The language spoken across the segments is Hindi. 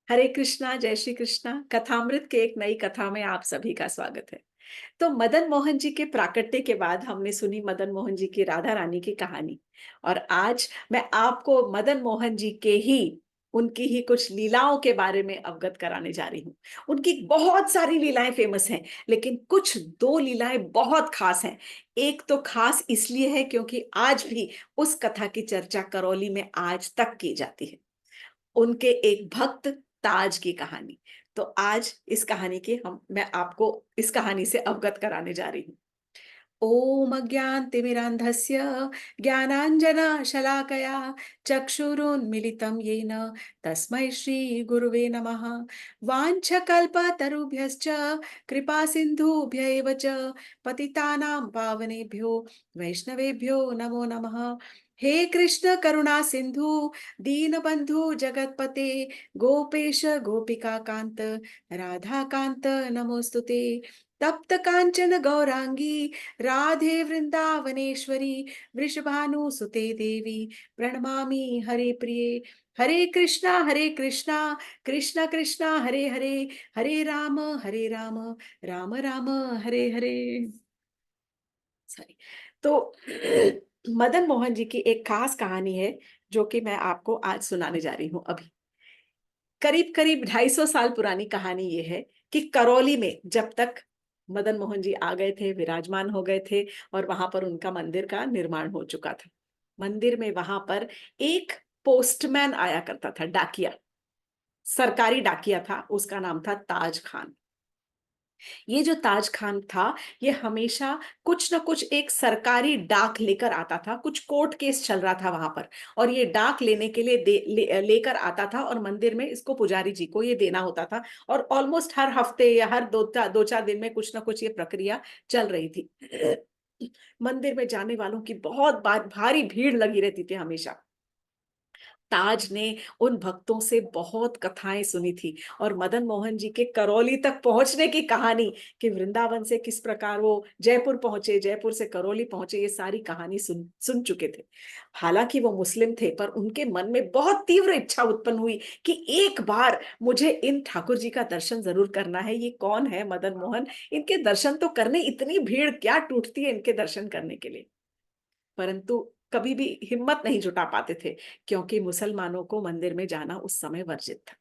हरे कृष्णा, जय श्री कृष्णा। कथामृत के एक नई कथा में आप सभी का स्वागत है। तो मदन मोहन जी के प्राकट्य के बाद हमने सुनी मदन मोहन जी की राधा रानी की कहानी। और आज मैं आपको मदन मोहन जी के ही उनकी ही कुछ लीलाओं के बारे में अवगत कराने जा रही हूँ। उनकी बहुत सारी लीलाएं फेमस हैं, लेकिन कुछ दो लीलाएं बहुत खास हैं। एक तो खास इसलिए है क्योंकि आज भी उस कथा की चर्चा करौली में आज तक की जाती है। उनके एक भक्त ताज की कहानी। तो आज इस कहानी की हम मैं आपको इस कहानी से अवगत कराने जा रही हूँ। ओम अज्ञानतिमिरान्धस्य ज्ञानाञ्जनशलाकया चक्षुरुन्मीलितं येन तस्मै श्रीगुरुवे नमः। वाञ्छकल्पतरुभ्यश्च कृपासिन्धुभ्य एव च पतितानां पावनेभ्यो वैष्णवेभ्यो नमो नमः। हे कृष्ण करुणा सिंधु दीनबंधु जगतपते गोपेश गोपिका कांत राधा कांत नमोस्तुते। तप्त कांचन गौरांगी राधे वृंदावनेश्वरी वृषभानुसुते देवी प्रणमामि हरे प्रिये। हरे कृष्णा कृष्णा कृष्णा हरे हरे हरे राम राम राम हरे हरे। सॉरी। तो मदन मोहन जी की एक खास कहानी है जो कि मैं आपको आज सुनाने जा रही हूं। अभी करीब करीब 250 साल पुरानी कहानी ये है कि करौली में जब तक मदन मोहन जी आ गए थे, विराजमान हो गए थे और वहां पर उनका मंदिर का निर्माण हो चुका था। मंदिर में वहां पर एक पोस्टमैन आया करता था, डाकिया, सरकारी डाकिया था। उसका नाम था ताज खान। ये जो ताज खान था, ये हमेशा कुछ ना कुछ एक सरकारी डाक लेकर आता था। कुछ कोर्ट केस चल रहा था वहां पर, और ये डाक लेने के लिए लेकर आता था और मंदिर में इसको पुजारी जी को ये देना होता था। और ऑलमोस्ट हर हफ्ते या हर दो चार दिन में कुछ ना कुछ ये प्रक्रिया चल रही थी। मंदिर में जाने वालों की बहुत बार भारी भीड़ लगी रहती थी हमेशा। ताज ने उन भक्तों से बहुत कथाएं सुनी थी, और मदन मोहन जी के करौली तक पहुंचने की कहानी, कि वृंदावन से किस प्रकार वो जयपुर पहुंचे, जयपुर से करौली पहुंचे, ये सारी कहानी सुन सुन चुके थे। हालांकि वो मुस्लिम थे, पर उनके मन में बहुत तीव्र इच्छा उत्पन्न हुई कि एक बार मुझे इन ठाकुर जी का दर्शन जरूर करना है। ये कौन है मदन मोहन, इनके दर्शन तो करने, इतनी भीड़ क्या टूटती है इनके दर्शन करने के लिए। परंतु कभी भी हिम्मत नहीं जुटा पाते थे, क्योंकि मुसलमानों को मंदिर में जाना उस समय वर्जित था।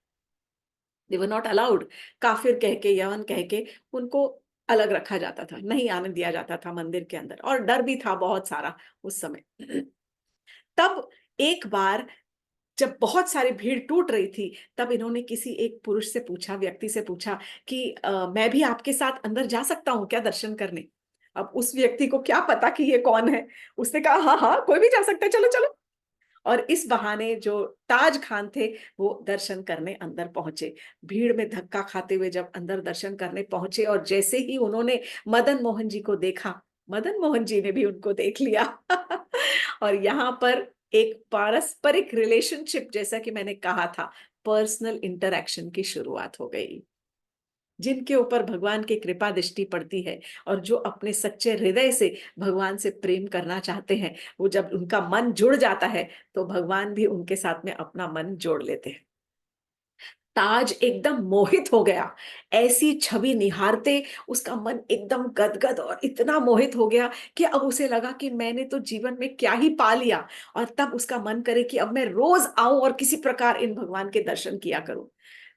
दे वर नॉट अलाउड। काफिर कह के, यवन कह के उनको अलग रखा जाता था, नहीं आने दिया जाता था मंदिर के अंदर, और डर भी था बहुत सारा उस समय। तब एक बार जब बहुत सारी भीड़ टूट रही थी, तब इन्होंने किसी एक पुरुष से पूछा, व्यक्ति से पूछा कि मैं भी आपके साथ अंदर जा सकता हूँ क्या दर्शन करने। अब उस व्यक्ति को क्या पता कि ये कौन है। उसने कहा हाँ हाँ, कोई भी जा सकता है, चलो चलो। और इस बहाने जो ताज खान थे, वो दर्शन करने अंदर पहुंचे। भीड़ में धक्का खाते हुए जब अंदर दर्शन करने पहुंचे, और जैसे ही उन्होंने मदन मोहन जी को देखा, मदन मोहन जी ने भी उनको देख लिया। और यहाँ पर एक पारस्परिक रिलेशनशिप, जैसा कि मैंने कहा था, पर्सनल इंटरैक्शन की शुरुआत हो गई। जिनके ऊपर भगवान की कृपा दृष्टि पड़ती है, और जो अपने सच्चे हृदय से भगवान से प्रेम करना चाहते हैं, वो जब उनका मन जुड़ जाता है, तो भगवान भी उनके साथ में अपना मन जोड़ लेते हैं। ताज एकदम मोहित हो गया। ऐसी छवि निहारते उसका मन एकदम गदगद और इतना मोहित हो गया कि अब उसे लगा कि मैंने तो जीवन में क्या ही पा लिया। और तब उसका मन करे कि अब मैं रोज आऊं और किसी प्रकार इन भगवान के दर्शन किया करूं।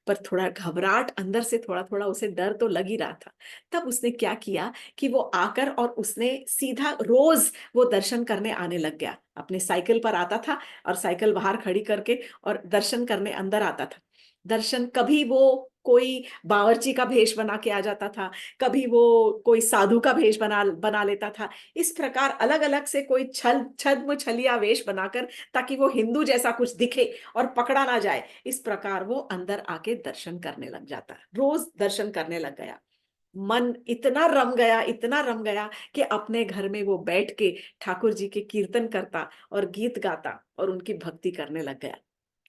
पर थोड़ा घबराहट अंदर से, थोड़ा थोड़ा उसे डर तो लग ही रहा था। तब उसने क्या किया कि वो आकर और उसने सीधा रोज वो दर्शन करने आने लग गया। अपने साइकिल पर आता था और साइकिल बाहर खड़ी करके और दर्शन करने अंदर आता था। दर्शन, कभी वो कोई बावर्ची का भेष बना के आ जाता था, कभी वो कोई साधु का भेष बना बना लेता था। इस प्रकार अलग अलग से कोई छद्म छलिया वेश बनाकर, ताकि वो हिंदू जैसा कुछ दिखे और पकड़ा ना जाए, इस प्रकार वो अंदर आके दर्शन करने लग जाता, रोज दर्शन करने लग गया। मन इतना रम गया, इतना रम गया कि अपने घर में वो बैठ के ठाकुर जी के कीर्तन करता और गीत गाता और उनकी भक्ति करने लग गया।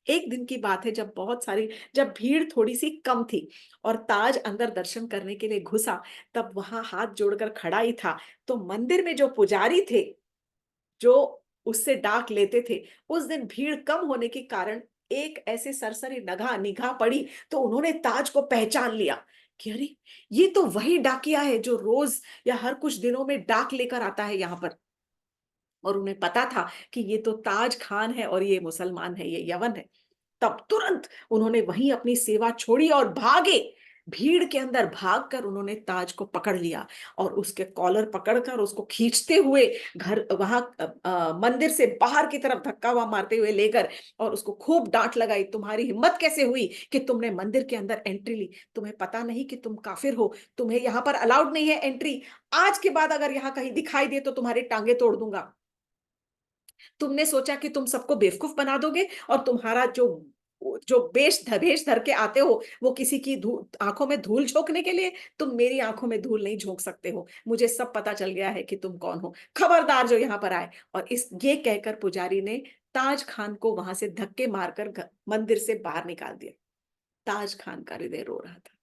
एक दिन की बात है, जब भीड़ थोड़ी सी कम थी और ताज अंदर दर्शन करने के लिए घुसा, तब वहां हाथ जोड़कर खड़ा ही था। तो मंदिर में जो पुजारी थे, जो उससे डाक लेते थे, उस दिन भीड़ कम होने के कारण एक ऐसे सरसरी नगाह निगाह पड़ी तो उन्होंने ताज को पहचान लिया कि अरे, ये तो वही डाकिया है जो रोज या हर कुछ दिनों में डाक लेकर आता है यहाँ पर। और उन्हें पता था कि ये तो ताज खान है और ये मुसलमान है, ये यवन है। तब तुरंत उन्होंने वहीं अपनी सेवा छोड़ी और भागे। भीड़ के अंदर भागकर उन्होंने ताज को पकड़ लिया और उसके कॉलर पकड़कर उसको खींचते हुए घर वहां मंदिर से बाहर की तरफ धक्का हुआ मारते हुए लेकर और उसको खूब डांट लगाई, तुम्हारी हिम्मत कैसे हुई कि तुमने मंदिर के अंदर एंट्री ली? तुम्हें पता नहीं कि तुम काफिर हो? तुम्हें यहाँ पर अलाउड नहीं है एंट्री। आज के बाद अगर यहाँ कहीं दिखाई दे तो तुम्हारी टांगे तोड़ दूंगा। तुमने सोचा कि तुम सबको बेवकूफ बना दोगे और तुम्हारा जो जो भेष धर के आते हो वो किसी की आंखों में धूल झोंकने के लिए। तुम मेरी आंखों में धूल नहीं झोंक सकते हो। मुझे सब पता चल गया है कि तुम कौन हो। खबरदार जो यहाँ पर आए। और इस ये कहकर पुजारी ने ताज खान को वहां से धक्के मारकर मंदिर से बाहर निकाल दिया। ताज खान का हृदय रो रहा था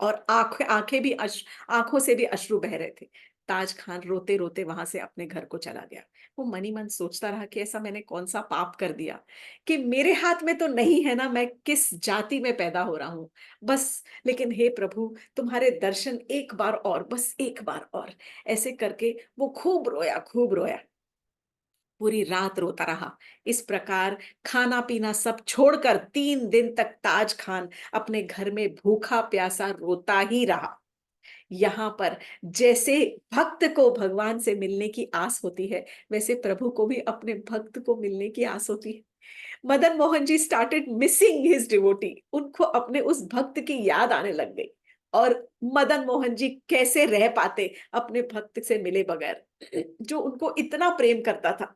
और आंखें भी आंखों से भी अश्रु बह रहे थे। ताज खान रोते रोते वहां से अपने घर को चला गया। वो मनी मन सोचता रहा कि ऐसा मैंने कौन सा पाप कर दिया कि मेरे हाथ में तो नहीं है ना, मैं किस जाति में पैदा हो रहा हूं। बस, लेकिन हे प्रभु, तुम्हारे दर्शन एक बार और, बस एक बार और। ऐसे करके वो खूब रोया, खूब रोया। पूरी रात रोता रहा। इस प्रकार खाना पीना सब छोड़कर 3 दिन तक ताज खान अपने घर में भूखा प्यासा रोता ही रहा। यहाँ पर जैसे भक्त को भगवान से मिलने की आस होती है, वैसे प्रभु को भी अपने भक्त को मिलने की आस होती है। Madan Mohan ji started missing his devotee. उनको अपने उस भक्त की याद आने लग गई। और मदन मोहन जी कैसे रह पाते अपने भक्त से मिले बगैर, जो उनको इतना प्रेम करता था।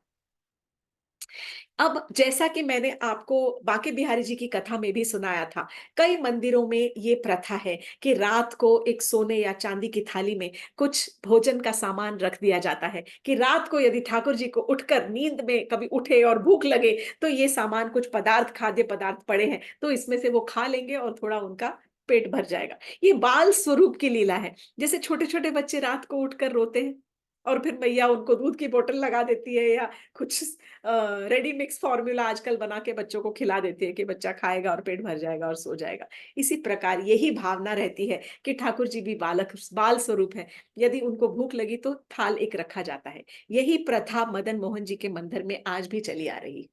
अब जैसा कि मैंने आपको बांके बिहारी जी की कथा में भी सुनाया था, कई मंदिरों में ये प्रथा है कि रात को एक सोने या चांदी की थाली में कुछ भोजन का सामान रख दिया जाता है कि रात को यदि ठाकुर जी को उठकर नींद में कभी उठे और भूख लगे तो ये सामान कुछ पदार्थ, खाद्य पदार्थ पड़े हैं तो इसमें से वो खा लेंगे और थोड़ा उनका पेट भर जाएगा। ये बाल स्वरूप की लीला है। जैसे छोटे छोटे बच्चे रात को उठकर रोते हैं और फिर मैया उनको दूध की बोतल लगा देती है या कुछ रेडी मिक्स फॉर्मूला आजकल बना के बच्चों को खिला देती है कि बच्चा खाएगा और पेट भर जाएगा और सो जाएगा। इसी प्रकार यही भावना रहती है कि ठाकुर जी भी बालक बाल स्वरूप है। यदि उनको भूख लगी तो थाल एक रखा जाता है। यही प्रथा मदन मोहन जी के मंदिर में आज भी चली आ रही।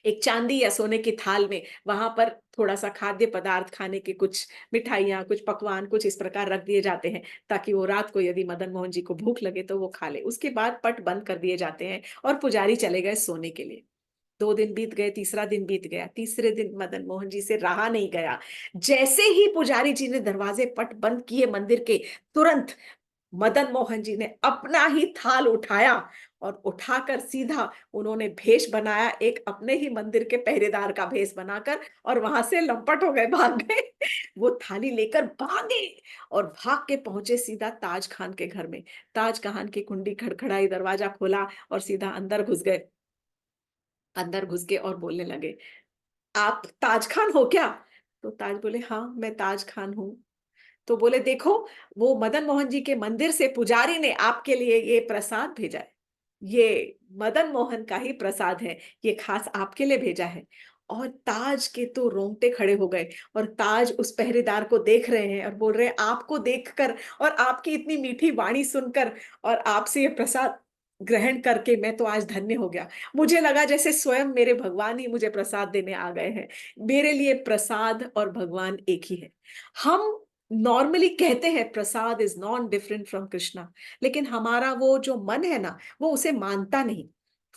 एक चांदी या सोने की थाल में वहां पर थोड़ा सा खाद्य पदार्थ, खाने के कुछ मिठाइयाँ, कुछ पकवान, कुछ इस प्रकार रख दिए जाते हैं ताकि वो रात को यदि मदन मोहन जी को भूख लगे तो वो खा ले। उसके बाद पट बंद कर दिए जाते हैं और पुजारी चले गए सोने के लिए। 2 दिन बीत गए, तीसरा दिन बीत गया, तीसरे दिन मदन मोहन जी से रहा नहीं गया। जैसे ही पुजारी जी ने दरवाजे पट बंद किए मंदिर के, तुरंत मदन मोहन जी ने अपना ही थाल उठाया और उठाकर सीधा उन्होंने भेष बनाया, एक अपने ही मंदिर के पहरेदार का भेष बनाकर, और वहां से लंपट हो गए, भाग गए। वो थाली लेकर भागे और भाग के पहुंचे सीधा ताज खान के घर में। ताज खान की कुंडी खड़खड़ाई, दरवाजा खोला और सीधा अंदर घुस गए। अंदर घुस के और बोलने लगे, आप ताज खान हो क्या? तो ताज बोले, हाँ मैं ताज खान हूँ। तो बोले, देखो, वो मदन मोहन जी के मंदिर से पुजारी ने आपके लिए ये प्रसाद भेजा है। ये मदन मोहन का ही प्रसाद है, ये खास आपके लिए भेजा है। और ताज के तो रोंगटे खड़े हो गए और ताज उस पहरेदार को देख रहे हैं और बोल रहे हैं, आपको देखकर और आपकी इतनी मीठी वाणी सुनकर और आपसे ये प्रसाद ग्रहण करके मैं तो आज धन्य हो गया। मुझे लगा जैसे स्वयं मेरे भगवान ही मुझे प्रसाद देने आ गए हैं। मेरे लिए प्रसाद और भगवान एक ही है। हम नॉर्मली कहते हैं prasad is non different from Krishna, लेकिन हमारा वो जो मन है ना, वो उसे मानता नहीं।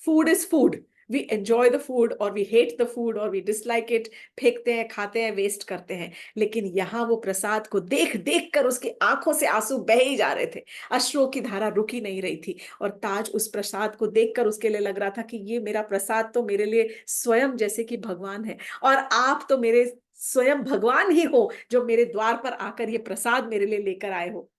Food is food. We enjoy the food और वी हेट द फूड और वी डिसलाइक इट, फेंकते हैं, खाते हैं, वेस्ट करते हैं। लेकिन यहाँ वो प्रसाद को देख देख कर उसकी आंखों से आंसू बह ही जा रहे थे। अश्रुओं की धारा रुक ही नहीं रही थी। और ताज उस प्रसाद को देखकर उसके लिए लग रहा था कि ये मेरा प्रसाद तो मेरे लिए स्वयं जैसे कि भगवान है, और आप तो मेरे स्वयं भगवान ही हो जो मेरे द्वार पर आकर ये प्रसाद मेरे लिए लेकर आए हो।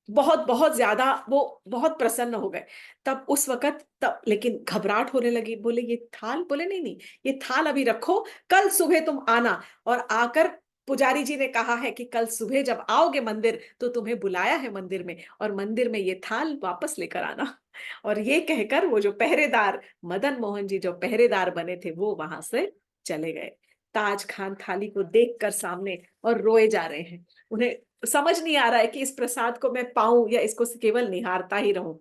बहुत बहुत ज्यादा वो बहुत प्रसन्न हो गए। तब उस वक़्त तब लेकिन घबराहट होने लगी। बोले, ये थाल? बोले, नहीं, नहीं, ये थाल अभी रखो, कल सुबह तुम आना। और आकर पुजारी जी ने कहा है कि कल सुबह जब आओगे मंदिर तो तुम्हें बुलाया है मंदिर में, और मंदिर में ये थाल वापस लेकर आना। और ये कहकर वो जो पहरेदार, मदन मोहन जी जो पहरेदार बने थे, वो वहां से चले गए। ताज खान थाली को देखकर सामने और रोए जा रहे हैं। उन्हें समझ नहीं आ रहा है कि इस प्रसाद को मैं पाऊं या इसको केवल निहारता ही रहूं।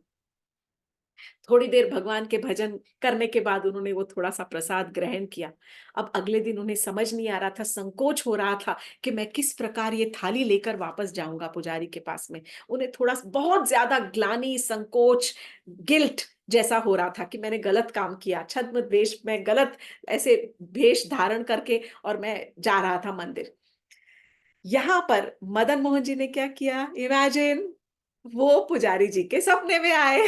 थोड़ी देर भगवान के भजन करने के बाद उन्होंने वो थोड़ा सा प्रसाद ग्रहण किया। अब अगले दिन उन्हें समझ नहीं आ रहा था, संकोच हो रहा था कि मैं किस प्रकार ये थाली लेकर वापस जाऊंगा पुजारी के पास में। उन्हें थोड़ा बहुत ज्यादा ग्लानि, संकोच, गिल्ट जैसा हो रहा था कि मैंने गलत काम किया, छद्म वेश में गलत ऐसे वेश धारण करके और मैं जा रहा था मंदिर। यहां पर मदन मोहन जी ने क्या किया, इमेजिन, वो पुजारी जी के सपने में आए।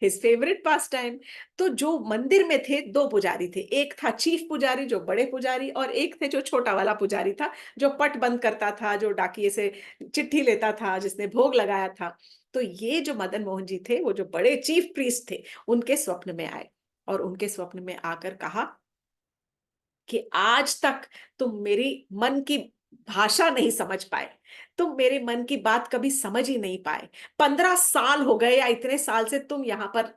His favourite pass time. तो जो मंदिर में थे दो पुजारी थे, एक था चीफ पुजारी जो बड़े पुजारी, और एक थे जो छोटा वाला पुजारी था, जो पट बंद करता था, जो डाकिए से चिट्ठी लेता था, जिसने भोग लगाया था। तो ये जो मदन मोहन जी थे, वो जो बड़े चीफ प्रीस्ट थे, उनके स्वप्न में आए और उनके स्वप्न में आकर कहा कि आज तक तुम मेरी मन की भाषा नहीं समझ पाए, तुम मेरे मन की बात कभी समझ ही नहीं पाए। 15 साल हो गए या इतने साल से तुम यहाँ पर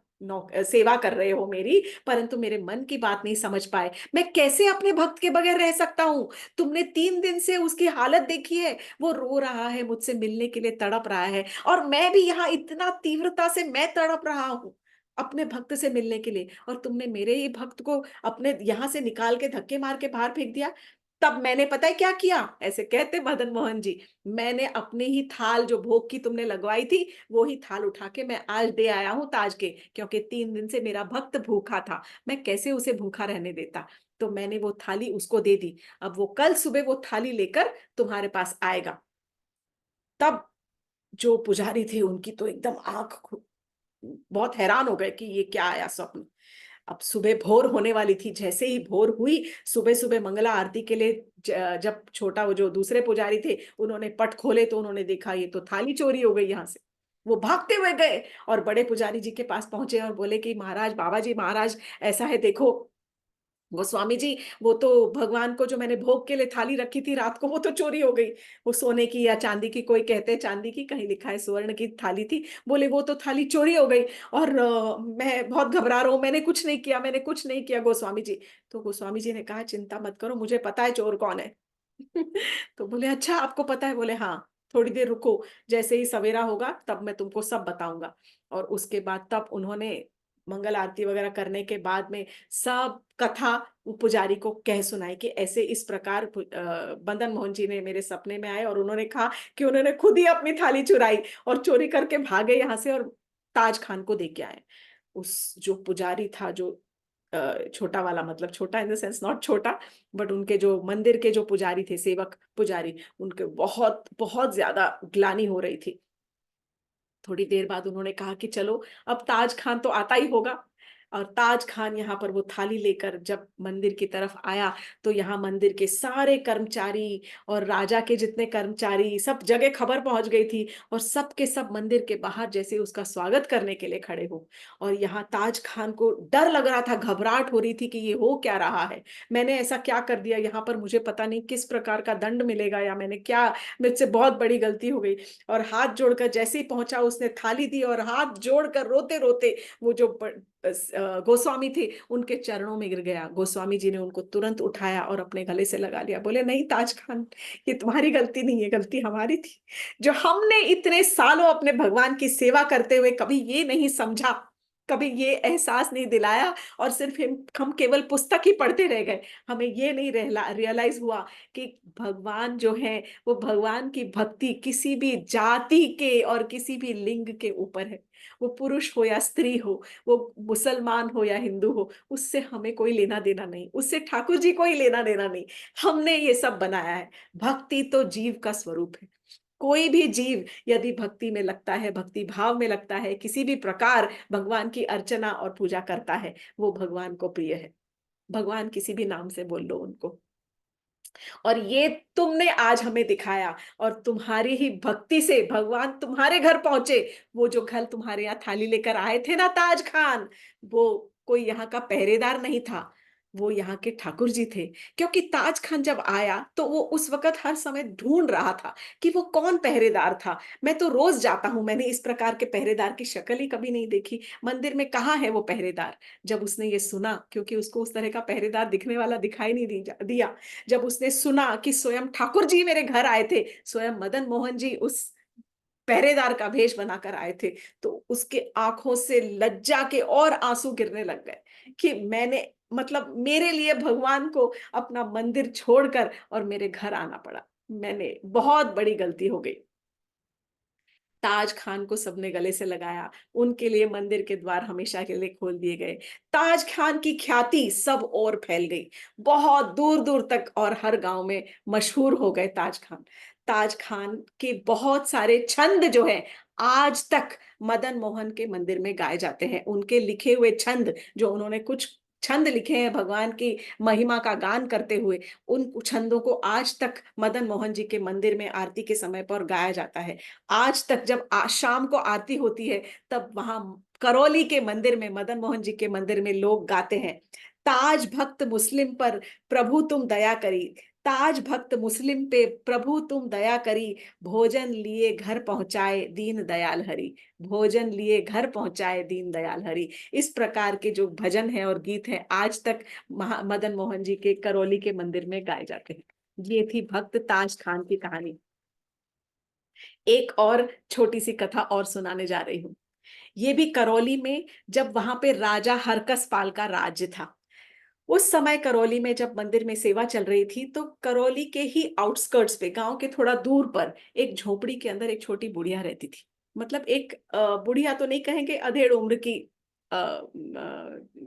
सेवा कर रहे हो मेरी, परंतु मेरे मन की बात नहीं समझ पाए। मैं कैसे अपने भक्त के बगैर रह सकता हूं? तुमने 3 दिन से उसकी हालत देखी है, वो रो रहा है, मुझसे मिलने के लिए तड़प रहा है, और मैं भी यहाँ इतना तीव्रता से मैं तड़प रहा हूं अपने भक्त से मिलने के लिए, और तुमने मेरे ही भक्त को अपने यहां से निकाल के धक्के मार के बाहर फेंक दिया। तब मैंने पता है क्या किया, ऐसे कहते मदन मोहन जी, मैंने अपनी ही थाल जो भोग की तुमने लगवाई थी, वो ही थाल उठा के मैं आज दे आया हूं ताज के, क्योंकि 3 दिन से मेरा भक्त भूखा था, मैं कैसे उसे भूखा रहने देता। तो मैंने वो थाली उसको दे दी, अब वो कल सुबह वो थाली लेकर तुम्हारे पास आएगा। तब जो पुजारी थे उनकी तो एकदम बहुत हैरान हो गए कि ये क्या आया स्वप्न। अब सुबह भोर होने वाली थी, जैसे ही भोर हुई, सुबह सुबह मंगला आरती के लिए जब छोटा वो जो दूसरे पुजारी थे उन्होंने पट खोले, तो उन्होंने देखा ये तो थाली चोरी हो गई यहाँ से। वो भागते हुए गए और बड़े पुजारी जी के पास पहुंचे और बोले कि महाराज, बाबा जी महाराज, ऐसा है देखो, वो स्वामी जी, वो तो भगवान को जो मैंने भोग के लिए थाली रखी थी रात को, वो तो चोरी हो गई। वो सोने की या चांदी की, कोई कहते हैं चांदी की, कहीं लिखा है स्वर्ण की थाली थी। बोले वो तो थाली चोरी हो गई, और मैं बहुत घबरा रहा हूँ, मैंने कुछ नहीं किया, मैंने कुछ नहीं किया गोस्वामी जी। तो गोस्वामी जी ने कहा चिंता मत करो, मुझे पता है चोर कौन है। तो बोले अच्छा आपको पता है? बोले हाँ, थोड़ी देर रुको, जैसे ही सवेरा होगा तब मैं तुमको सब बताऊंगा। और उसके बाद तब उन्होंने मंगल आरती वगैरह करने के बाद में सब कथा वो पुजारी को कह सुनाई कि ऐसे इस प्रकार मदन मोहन जी ने मेरे सपने में आए, और उन्होंने कहा कि उन्होंने खुद ही अपनी थाली चुराई और चोरी करके भागे यहाँ से, और ताज खान को दे के आए। उस जो पुजारी था, जो छोटा वाला, मतलब छोटा इन द सेंस नॉट छोटा, बट उनके जो मंदिर के जो पुजारी थे, सेवक पुजारी, उनके बहुत बहुत ज्यादा ग्लानि हो रही थी। थोड़ी देर बाद उन्होंने कहा कि चलो, अब ताज खान तो आता ही होगा। और ताज खान यहाँ पर वो थाली लेकर जब मंदिर की तरफ आया, तो यहाँ मंदिर के सारे कर्मचारी और राजा के जितने कर्मचारी, सब जगह खबर पहुंच गई थी, और सब के सब मंदिर के बाहर जैसे उसका स्वागत करने के लिए खड़े हो। और यहाँ ताज खान को डर लग रहा था, घबराहट हो रही थी कि ये हो क्या रहा है, मैंने ऐसा क्या कर दिया यहाँ पर, मुझे पता नहीं किस प्रकार का दंड मिलेगा, या मैंने क्या, मुझसे बहुत बड़ी गलती हो गई। और हाथ जोड़कर जैसे ही पहुंचा, उसने थाली दी और हाथ जोड़कर रोते रोते वो जो गोस्वामी थे उनके चरणों में गिर गया। गोस्वामी जी ने उनको तुरंत उठाया और अपने गले से लगा लिया। बोले नहीं ताज खान, ये तुम्हारी गलती नहीं है, गलती हमारी थी, जो हमने इतने सालों अपने भगवान की सेवा करते हुए कभी ये नहीं समझा, कभी ये एहसास नहीं दिलाया, और सिर्फ हम केवल पुस्तक ही पढ़ते रह गए। हमें ये नहीं रियलाइज हुआ कि भगवान जो है, वो भगवान की भक्ति किसी भी जाति के और किसी भी लिंग के ऊपर है। वो पुरुष हो या स्त्री हो, वो मुसलमान हो या हिंदू हो, उससे हमें कोई लेना देना नहीं, उससे ठाकुर जी को ही लेना देना नहीं। हमने ये सब बनाया है। भक्ति तो जीव का स्वरूप है। कोई भी जीव यदि भक्ति में लगता है, भक्ति भाव में लगता है, किसी भी प्रकार भगवान की अर्चना और पूजा करता है, वो भगवान को प्रिय है। भगवान किसी भी नाम से बोल लो उनको। और ये तुमने आज हमें दिखाया, और तुम्हारी ही भक्ति से भगवान तुम्हारे घर पहुंचे। वो जो घर तुम्हारे यहाँ थाली लेकर आए थे ना ताज खान, वो कोई यहाँ का पहरेदार नहीं था, वो यहाँ के ठाकुर जी थे। क्योंकि ताज खान जब आया तो वो उस वक़्त हर समय ढूँढ रहा था कि वो कौन पहरेदार था। मैं तो रोज़ जाता हूँ, मैंने इस प्रकार के पहरेदार की शक्ल ही कभी नहीं देखी। मंदिर में कहाँ है वो पहरेदार? जब उसने ये सुना, क्योंकि उसको उस तरह का पहरेदार दिखने वाला दिखाई नहीं दिया। जब उसने सुना कि स्वयं ठाकुर जी मेरे घर आए थे, स्वयं मदन मोहन जी उस पहरेदार का भेष बनाकर आए थे, तो उसके आंखों से लज्जा के और आंसू गिरने लग गए कि मैंने, मतलब मेरे लिए भगवान को अपना मंदिर छोड़कर और मेरे घर आना पड़ा। मैंने बहुत बड़ी गलती हो गई। ताज खान को सबने गले से लगाया, उनके लिए मंदिर के द्वार हमेशा के लिए खोल दिए गए। ताज खान की ख्याति सब ओर फैल गई, बहुत दूर-दूर तक, और हर गाँव में मशहूर हो गए ताज खान। ताज खान के बहुत सारे छंद जो हैं, आज तक मदन मोहन के मंदिर में गाए जाते हैं। उनके लिखे हुए छंद, जो उन्होंने कुछ छंद लिखे हैं भगवान की महिमा का गान करते हुए, उन छंदों को आज तक मदन मोहन जी के मंदिर में आरती के समय पर गाया जाता है। आज तक जब शाम को आरती होती है, तब वहां करौली के मंदिर में, मदन मोहन जी के मंदिर में लोग गाते हैं, ताज भक्त मुस्लिम पर प्रभु तुम दया करी, ताज भक्त मुस्लिम पे प्रभु तुम दया करी, भोजन लिए घर पहुंचाए दीन दयाल हरि, भोजन लिए घर पहुंचाए दीन दयाल हरि। इस प्रकार के जो भजन है और गीत है, आज तक मदन मोहन जी के करौली के मंदिर में गाए जाते हैं। ये थी भक्त ताज खान की कहानी। एक और छोटी सी कथा और सुनाने जा रही हूँ। ये भी करौली में, जब वहां पे राजा हरकस पाल का राज्य था। उस समय करौली में जब मंदिर में सेवा चल रही थी, तो करौली के ही आउटस्कर्ट्स पे, गांव के थोड़ा दूर पर, एक झोपड़ी के अंदर एक छोटी बुढ़िया रहती थी। मतलब एक बुढ़िया तो नहीं कहेंगे, अधेड़ उम्र की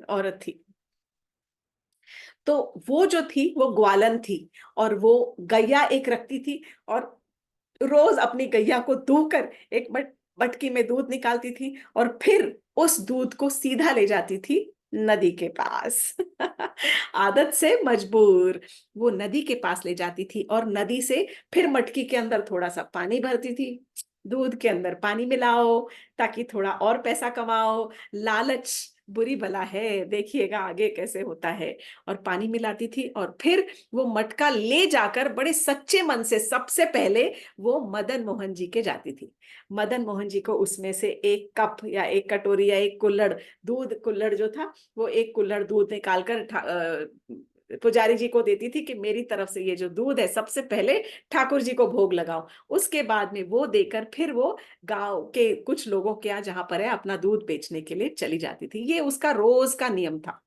औरत थी। तो वो जो थी वो ग्वालन थी, और वो गैया एक रखती थी, और रोज अपनी गैया को दूहकर एक मटकी में दूध निकालती थी, और फिर उस दूध को सीधा ले जाती थी नदी के पास। आदत से मजबूर, वो नदी के पास ले जाती थी, और नदी से फिर मटकी के अंदर थोड़ा सा पानी भरती थी। दूध के अंदर पानी मिलाओ ताकि थोड़ा और पैसा कमाओ, लालच बुरी बला है, देखिएगा आगे कैसे होता है। और पानी मिलाती थी, और फिर वो मटका ले जाकर बड़े सच्चे मन से सबसे पहले वो मदन मोहन जी के जाती थी। मदन मोहन जी को उसमें से एक कप या एक कटोरी या एक कुल्हड़ दूध, कुल्हड़ जो था, वो एक कुल्हड़ दूध निकालकर पुजारी जी को देती थी कि मेरी तरफ से ये जो दूध है सबसे पहले ठाकुर जी को भोग लगाओ। उसके बाद में वो देकर फिर वो गांव के कुछ लोगों के यहाँ जहां पर है अपना दूध बेचने के लिए चली जाती थी। ये उसका रोज का नियम था।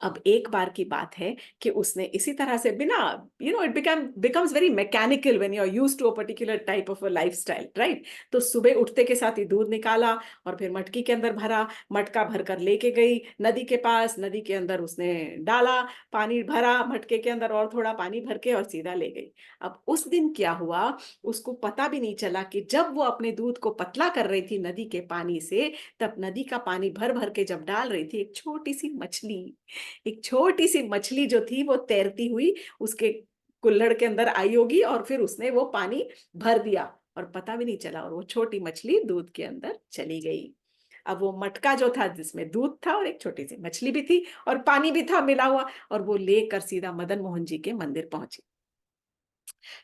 अब एक बार की बात है कि उसने इसी तरह से बिना, it becomes very mechanical when you are used to a particular type of a lifestyle, right? तो सुबह उठते के साथ ही दूध निकाला, और फिर मटकी के अंदर भरा, मटका भरकर लेके गई नदी के पास, नदी के अंदर उसने डाला, पानी भरा मटके के अंदर, और थोड़ा पानी भर के और सीधा ले गई। अब उस दिन क्या हुआ, उसको पता भी नहीं चला कि जब वो अपने दूध को पतला कर रही थी नदी के पानी से, तब नदी का पानी भर भर के जब डाल रही थी, एक छोटी सी मछली, एक छोटी सी मछली जो थी वो तैरती हुई उसके कुल्हड़ के अंदर आई होगी, और फिर उसने वो पानी भर दिया और पता भी नहीं चला, और वो छोटी मछली दूध के अंदर चली गई। अब वो मटका जो था जिसमें दूध था, और एक छोटी सी मछली भी थी, और पानी भी था मिला हुआ, और वो लेकर सीधा मदन मोहन जी के मंदिर पहुंची।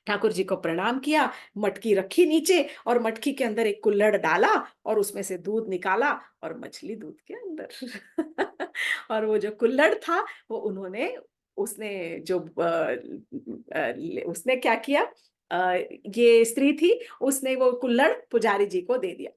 ठाकुर जी को प्रणाम किया, मटकी रखी नीचे, और मटकी के अंदर एक कुल्हड़ डाला, और उसमें से दूध निकाला, और मछली दूध के अंदर। और वो जो कुल्हड़ था, वो उन्होंने, उसने जो उसने क्या किया, ये स्त्री थी, उसने वो कुल्हड़ पुजारी जी को दे दिया।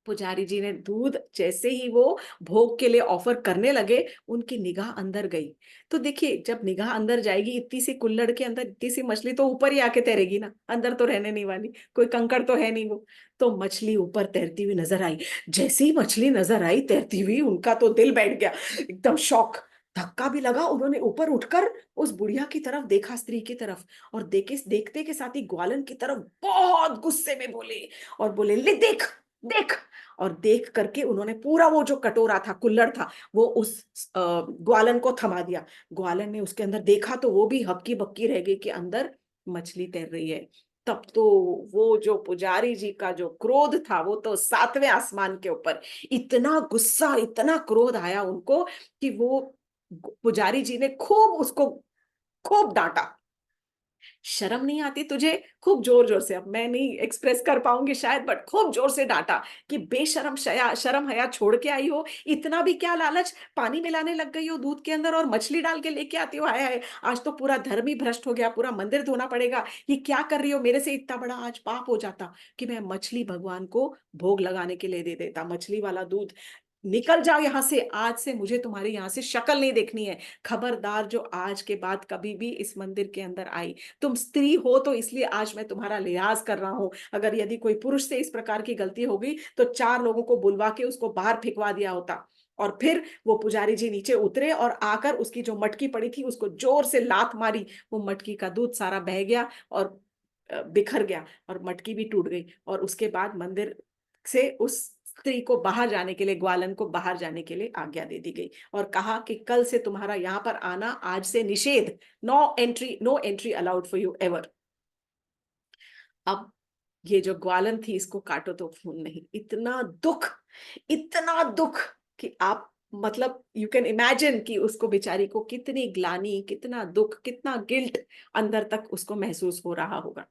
पुजारी जी ने दूध जैसे ही वो भोग के लिए ऑफर करने लगे, उनकी निगाह अंदर गई। तो देखिए, जब निगाह अंदर जाएगी इतनी सी कुल्हड़ के अंदर, इतनी सी मछली तो ऊपर ही आके तैरेगी ना, अंदर तो रहने नहीं वाली, कोई कंकड़ तो है नहीं वो। तो मछली ऊपर तैरती हुई नजर आई। जैसे ही मछली नजर आई तैरती हुई, उनका तो दिल बैठ गया, एकदम शौक, धक्का भी लगा। उन्होंने ऊपर उठकर उस बुढ़िया की तरफ देखा, स्त्री की तरफ, और देखे, देखते के साथ ही ग्वालन की तरफ बहुत गुस्से में बोले, और बोले, ले देख, देख। और देख करके उन्होंने पूरा वो जो कटोरा था, कुल्हड़ था, वो उस ग्वालन को थमा दिया। ग्वालन ने उसके अंदर देखा तो वो भी हक्की बक्की रह गई कि अंदर मछली तैर रही है। तब तो वो जो पुजारी जी का जो क्रोध था वो तो सातवें आसमान के ऊपर, इतना गुस्सा इतना क्रोध आया उनको कि वो पुजारी जी ने खूब उसको खूब डांटा। शर्म नहीं आती तुझे? खूब जोर-जोर से, अब मैं नहीं एक्सप्रेस कर पाऊँगी शायद, बट खूब जोर से डाँटा कि बेशर्म शर्म हया छोड़ के आई हो, इतना भी क्या लालच? पानी मिलाने लग गई हो दूध के अंदर और मछली डाल के लेके आती हो, हाय हाय! आज तो पूरा धर्म ही भ्रष्ट हो गया, पूरा मंदिर धोना पड़ेगा। ये क्या कर रही हो? मेरे से इतना बड़ा आज पाप हो जाता कि मैं मछली भगवान को भोग लगाने के लिए दे देता, मछली वाला दूध। निकल जाओ यहाँ से, आज से मुझे तुम्हारी यहाँ से शक्ल नहीं देखनी है। खबरदार जो आज के बाद कभी भी इस मंदिर के अंदर आई। तुम स्त्री हो तो इसलिए आज मैं तुम्हारा लिहाज कर रहा हूँ। अगर यदि कोई पुरुष से इस प्रकार की गलती हो गई तो 4 लोगों को बुलवा के उसको बाहर फेंकवा दिया होता। और फिर वो पुजारी जी नीचे उतरे और आकर उसकी जो मटकी पड़ी थी उसको जोर से लात मारी। वो मटकी का दूध सारा बह गया और बिखर गया और मटकी भी टूट गई और उसके बाद मंदिर से उस स्त्री को बाहर जाने के लिए, ग्वालन को बाहर जाने के लिए आज्ञा दे दी गई और कहा कि कल से तुम्हारा यहाँ पर आना आज से निषेध। No entry allowed for you ever. अब ये जो ग्वालन थी इसको काटो तो खून नहीं। इतना दुख कि आप मतलब यू कैन इमेजिन कि उसको बेचारी को कितनी ग्लानि, कितना दुख, कितना गिल्ट अंदर तक उसको महसूस हो रहा होगा।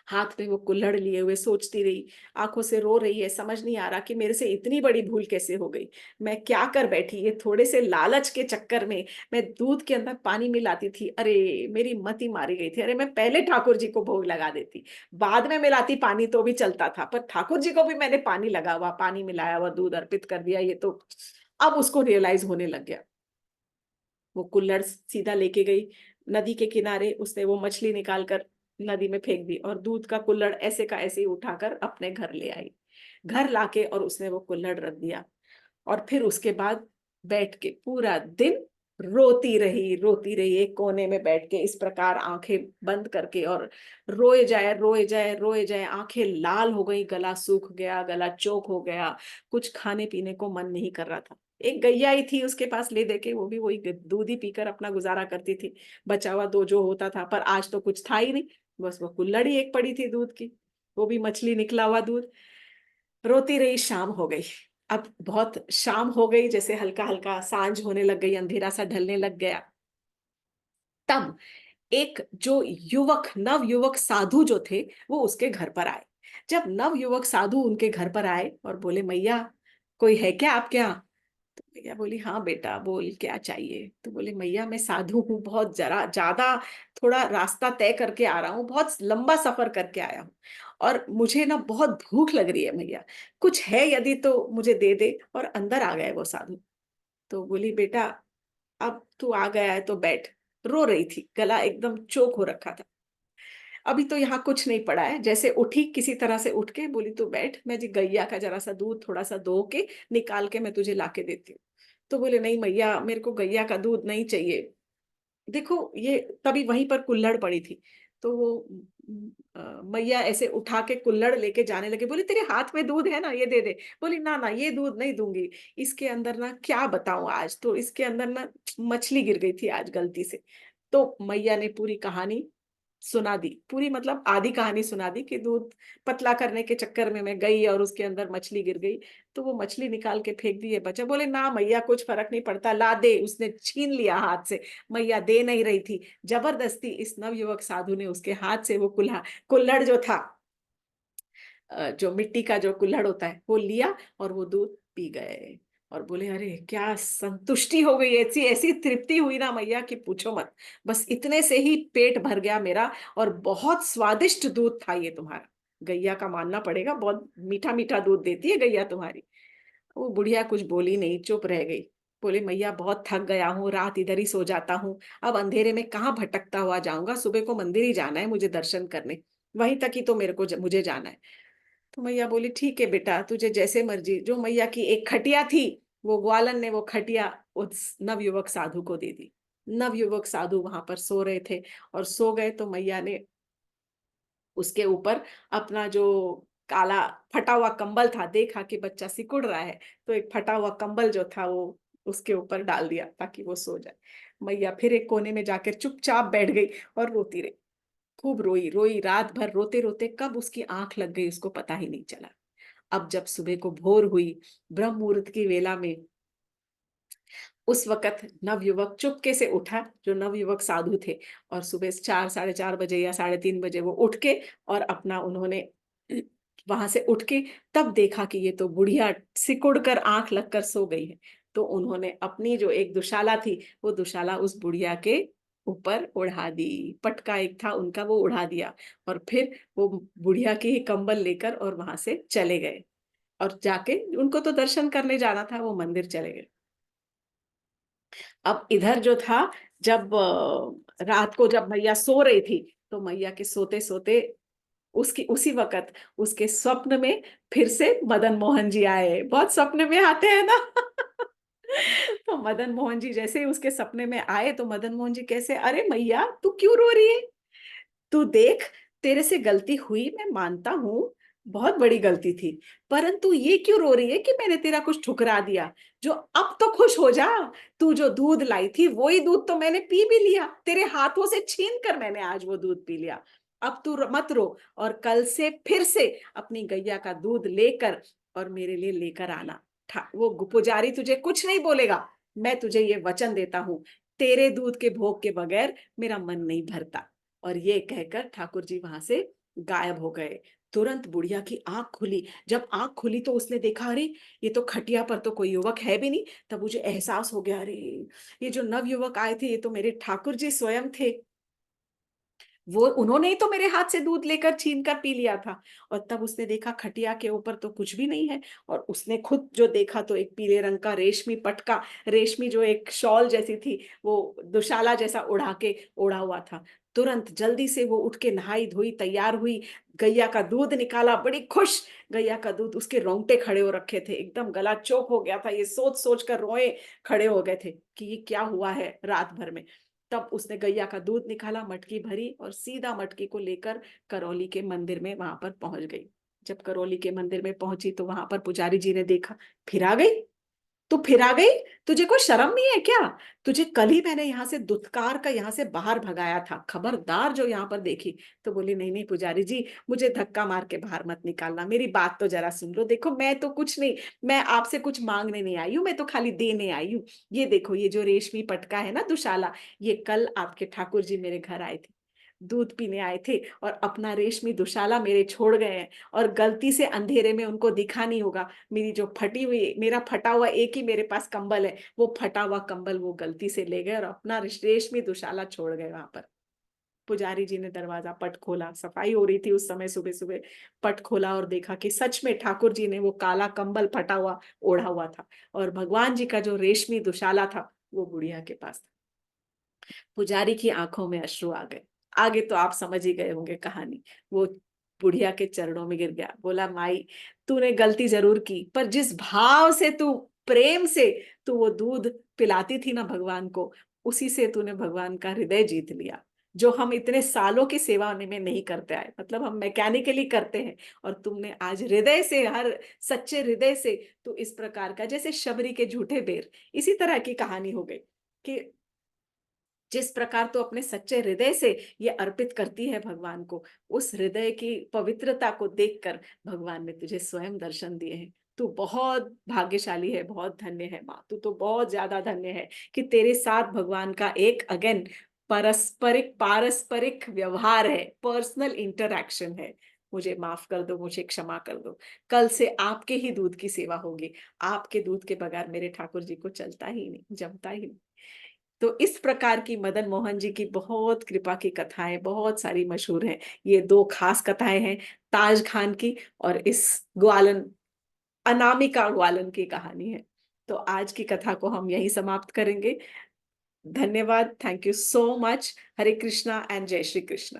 हाथ में वो कुल्हड़ लिए हुए सोचती रही, आंखों से रो रही है, समझ नहीं आ रहा कि मेरे से इतनी बड़ी भूल कैसे हो गई। मैं क्या कर बैठी, ये थोड़े से लालच के चक्कर में मैं दूध के अंदर पानी मिलाती थी। अरे मेरी मति मारी गई थी। अरे मैं पहले ठाकुर जी को भोग लगा देती, बाद में मिलाती पानी तो भी चलता था, पर ठाकुर जी को भी मैंने पानी लगा हुआ, पानी मिलाया हुआ दूध अर्पित कर दिया। ये तो अब उसको रियलाइज होने लग गया। वो कुल्हड़ सीधा लेके गई नदी के किनारे, उसने वो मछली निकाल कर नदी में फेंक दी और दूध का कुल्हड़ ऐसे का ऐसे ही उठाकर अपने घर ले आई। घर लाके और उसने वो कुल्हड़ रख दिया और फिर उसके बाद बैठ के पूरा दिन रोती रही एक कोने में बैठ के इस प्रकार आंखें बंद करके और रोए जाए, आंखें लाल हो गई, गला सूख गया, गला चोक हो गया, कुछ खाने पीने को मन नहीं कर रहा था। एक गैया ही थी उसके पास ले देके, वो भी वही दूध ही पीकर अपना गुजारा करती थी, बचा हुआ दो जो होता था, पर आज तो कुछ था ही नहीं, बस वो कुल्हड़ ही एक पड़ी थी दूध की, वो भी मछली निकला हुआ दूध। रोती रही, शाम हो गई। अब बहुत शाम हो गई, जैसे हल्का-हल्का सांझ होने लग गई, अंधेरा सा ढलने लग गया। तब एक जो नवयुवक साधु जो थे, वो उसके घर पर आए। जब नवयुवक साधु उनके घर पर आए और बोले, "मैया, कोई है क्या आपके यहाँ?" तो मैया बोली, "हाँ बेटा, बोल क्या चाहिए?" तो बोले, "मैया मैं साधु हूँ, बहुत जरा ज़्यादा थोड़ा रास्ता तय करके आ रहा हूँ, बहुत लंबा सफ़र करके आया हूँ और मुझे ना बहुत भूख लग रही है मैया, कुछ है यदि तो मुझे दे दे।" और अंदर आ गए वो साधु। तो बोली, "बेटा, अब तू आ गया है तो बैठ।" रो रही थी, गला एकदम चोक हो रखा था। "अभी तो यहाँ कुछ नहीं पड़ा है।" जैसे उठी किसी तरह से उठ के बोली, "तू बैठ, मैं जी गैया का ज़रा-सा दूध थोड़ा-सा दो के निकाल के मैं तुझे लाके देती हूँ।" तो बोले, "नहीं मैया, मेरे को गैया का दूध नहीं चाहिए।" देखो ये तभी वहीं पर कुल्हड़ पड़ी थी। तो वो मैया ऐसे उठा के कुल्हड़ लेके जाने लगे, बोले, "तेरे हाथ में दूध है ना, ये दे दे।" बोली, "ना, ना, ये दूध नहीं दूँगी। इसके अंदर ना क्या बताऊँ आज तो इसके अंदर ना मछली गिर गई थी आज गलती से।" तो मैया ने पूरी कहानी सुना दी। पूरी मतलब आधी कहानी सुना दी कि दूध पतला करने के चक्कर में मैं गई और उसके अंदर मछली गिर गई। तो वो मछली निकाल के फेंक दी है बच्चा। बोले, "ना मैया कुछ फ़र्क नहीं पड़ता, ला दे।" उसने छीन लिया हाथ से। मैया दे नहीं रही थी। ज़बरदस्ती इस नवयुवक साधु ने उसके हाथ से वो कुल्हड़ जो था, जो मिट्टी का जो कुल्हड़ होता है, वो लिया और वो दूध पी गए और बोले, "अरे! क्या संतुष्टि हो गई, ऐसी ऐसी तृप्ति हुई ना मैया कि पूछो मत। बस इतने से ही पेट भर गया मेरा और बहुत स्वादिष्ट दूध था ये तुम्हारा। गैया का मानना पड़ेगा, बहुत मीठा-मीठा दूध देती है गैया तुम्हारी।" वो बुढ़िया कुछ बोली नहीं, चुप रह गई। बोले, "मैया बहुत थक गया हूँ, रात इधर ही सो जाता हूँ। अब अंधेरे में कहाँ भटकता हुआ जाऊँगा, सुबह को मंदिर ही जाना है मुझे दर्शन करने। वहीं तक ही तो मुझे जाना है।" तो मैया बोली, "ठीक है बेटा, तुझे जैसे मर्ज़ी।" जो मैया की एक खटिया थी, वो ग्वालन ने वो खटिया उस नवयुवक साधु को दे दी। नवयुवक साधु वहाँ पर सो रहे थे और सो गए तो मैया ने उसके ऊपर अपना जो काला फटा हुआ कंबल था, देखा कि बच्चा सिकुड़ रहा है, तो एक फटा हुआ कंबल जो था वो उसके ऊपर डाल दिया ताकि वो सो जाए। मैया फिर एक कोने में जाकर चुपचाप बैठ गई और रोती रही। खूब रोई रोई, रात भर रोते रोते कब उसकी आंख लग गई उसको पता ही नहीं चला। अब जब सुबह को भोर हुई, ब्रह्म मुहूर्त की वेला में, उस वक़्त नवयुवक चुपके से उठा, जो नवयुवक साधु थे, और सुबह 4 साढ़े 4 बजे या साढ़े 3 बजे वो उठ के और अपना उन्होंने वहाँ से उठ के तब देखा कि ये तो बुढ़िया सिकुड़ कर आँख लगकर सो गई है। तो उन्होंने अपनी जो एक दुशाला थी, वो दुशाला उस बुढ़िया के ऊपर ओढ़ा दी। पटका एक था उनका, वो उड़ा दिया और फिर वो बुढ़िया के ही कंबल लेकर और वहाँ से चले गए, और जाके उनको तो दर्शन करने जाना था, वो मंदिर चले गए। अब इधर जो था, जब रात को जब मैया सो रही थी, तो मैया के सोते-सोते उसकी उसी वक़्त उसके स्वप्न में फिर से मदन मोहन जी आए। बहुत सपने में आते हैं ना। तो मदन मोहन जी जैसे ही उसके सपने में आए, तो मदन मोहन जी कैसे, "अरे मैया, तू क्यों रो रही है? तू देख, तेरे से गलती हुई, मैं मानता हूँ, बहुत बड़ी गलती थी। परंतु ये क्यों रो रही है कि मैंने तेरा कुछ ठुकरा दिया? जो अब तो खुश हो जा, तू जो दूध लाई थी, वही दूध तो मैंने पी भी लिया। तेरे हाथों से छीन कर मैंने आज वो दूध पी लिया। अब तू मत रो, और कल से फिर से अपनी गैया का दूध लेकर और मेरे लिए लेकर आना। वो पुजारी तुझे कुछ नहीं बोलेगा। मैं तुझे ये वचन देता हूँ, तेरे दूध के भोग के बगैर मेरा मन नहीं भरता।" और ये कहकर ठाकुर जी वहां से गायब हो गए। तुरंत बुढ़िया की आंख खुली। जब आंख खुली तो उसने देखा, अरे ये तो खटिया पर तो कोई युवक है भी नहीं। तब मुझे एहसास हो गया, अरे ये जो नव युवक आए थे, ये तो मेरे ठाकुर जी स्वयं थे। वो उन्होंने ही तो मेरे हाथ से दूध लेकर छीन कर पी लिया था। और तब उसने देखा खटिया के ऊपर तो कुछ भी नहीं है, और उसने खुद जो देखा तो एक पीले रंग का रेशमी पटका, रेशमी जो एक शॉल जैसी थी, वो दुशाला जैसा उड़ा के ओढ़ा हुआ था। तुरंत जल्दी से वो उठ के नहाई धोई तैयार हुई, गैया का दूध निकाला, बड़ी खुश। गैया का दूध, उसके रोंगटे खड़े हो रखे थे, एकदम गला चौक हो गया था, ये सोच सोच कर रोए खड़े हो गए थे कि ये क्या हुआ है रात भर में। तब उसने गैया का दूध निकाला, मटकी भरी और सीधा मटकी को लेकर करौली के मंदिर में वहां पर पहुंच गई। जब करौली के मंदिर में पहुंची तो वहां पर पुजारी जी ने देखा, फिर आ गई, तू फिर आ गई, तुझे कोई शर्म नहीं है क्या? तुझे कल ही मैंने यहाँ से दुत्कार का यहाँ से बाहर भगाया था, खबरदार जो यहाँ पर देखी। तो बोली, नहीं नहीं पुजारी जी, मुझे धक्का मार के बाहर मत निकालना, मेरी बात तो जरा सुन लो। देखो मैं तो कुछ नहीं, मैं आपसे कुछ मांगने नहीं आई हूँ, मैं तो खाली देने आई हूँ। ये देखो, ये जो रेशमी पटका है ना दुशाला, ये कल आपके ठाकुर जी मेरे घर आए थे, दूध पीने आए थे, और अपना रेशमी दुशाला मेरे छोड़ गए हैं, और गलती से अंधेरे में उनको दिखा नहीं होगा। मेरी जो फटी हुई, मेरा फटा हुआ एक ही मेरे पास कंबल है, वो फटा हुआ कंबल वो गलती से ले गए और अपना रेशमी दुशाला छोड़ गए वहां पर। पुजारी जी ने दरवाजा पट खोला, सफाई हो रही थी उस समय सुबह सुबह। पट खोला और देखा कि सच में ठाकुर जी ने वो काला कंबल फटा हुआ ओढ़ा हुआ था, और भगवान जी का जो रेशमी दुशाला था वो गुड़िया के पास था। पुजारी की आंखों में अश्रु आ गए। आगे तो आप समझ ही गए होंगे कहानी। वो बुढ़िया के चरणों में गिर गया, बोला, माई तूने गलती जरूर की, पर जिस भाव से तू, प्रेम से तू वो दूध पिलाती थी ना भगवान को, उसी से तूने भगवान का हृदय जीत लिया, जो हम इतने सालों की सेवा में नहीं करते आए, मतलब हम मैकेनिकली करते हैं। और तुमने आज हृदय से, हर सच्चे हृदय से तू इस प्रकार का, जैसे शबरी के झूठे बेर, इसी तरह की कहानी हो गई कि जिस प्रकार तू अपने सच्चे हृदय से ये अर्पित करती है भगवान को, उस हृदय की पवित्रता को देखकर भगवान ने तुझे स्वयं दर्शन दिए हैं। तू बहुत भाग्यशाली है, बहुत धन्य है माँ, तू तो बहुत ज्यादा धन्य है कि तेरे साथ भगवान का एक अगेन पारस्परिक पारस्परिक व्यवहार है, पर्सनल इंटरैक्शन है। मुझे माफ कर दो, मुझे क्षमा कर दो। कल से आपके ही दूध की सेवा होगी। आपके दूध के बगैर मेरे ठाकुर जी को चलता ही नहीं, जमता ही नहीं। तो इस प्रकार की मदन मोहन जी की बहुत कृपा की कथाएं बहुत सारी मशहूर हैं। ये दो खास कथाएं हैं, ताज खान की और इस ग्वालन, अनामिका ग्वालन की कहानी है। तो आज की कथा को हम यहीं समाप्त करेंगे। धन्यवाद, thank you so much. Hare Krishna and जय श्री कृष्ण।